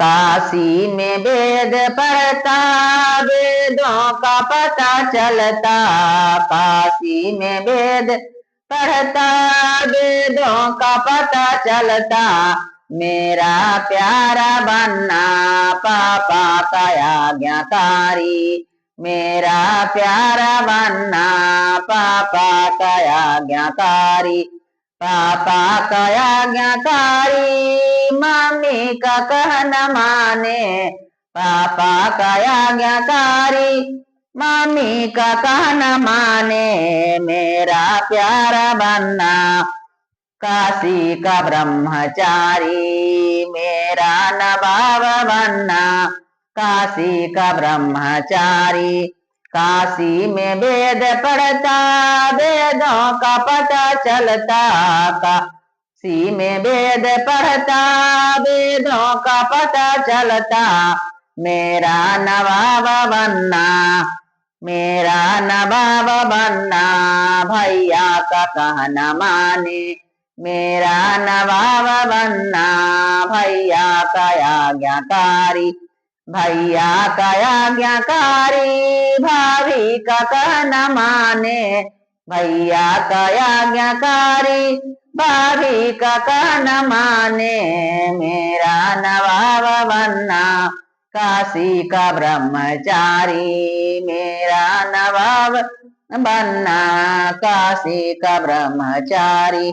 काशी में वेद पढ़ता, वेदों का पता चलता। काशी में वेद पढ़ता, वेदों का पता चलता। मेरा प्यारा बनना पापा का आज्ञाकारी। मेरा प्यारा बनना पापा का आज्ञाकारी। पापा का आज्ञाकारी, मम्मी का कहना माने। पापा का आज्ञाकारी, मम्मी का कहना माने। मेरा प्यारा बनना काशी का ब्रह्मचारी। मेरा नवाब बनना काशी का ब्रह्मचारी। काशी में वेद पढ़ता, वेदों का पता चलता। काशी में वेद पढ़ता, वेदों का पता चलता। मेरा नवाब बनना, मेरा नवाब बनना भैया का कहना माने। मेरा नवाब बनना भैया का आज्ञाकारी। भैया का आज्ञाकारी, भाभी का कहना माने। भैया का आज्ञाकारी, भाभी का कहना माने। मेरा नवाब बनना काशी का ब्रह्मचारी। मेरा नवाब बनना काशी का ब्रह्मचारी।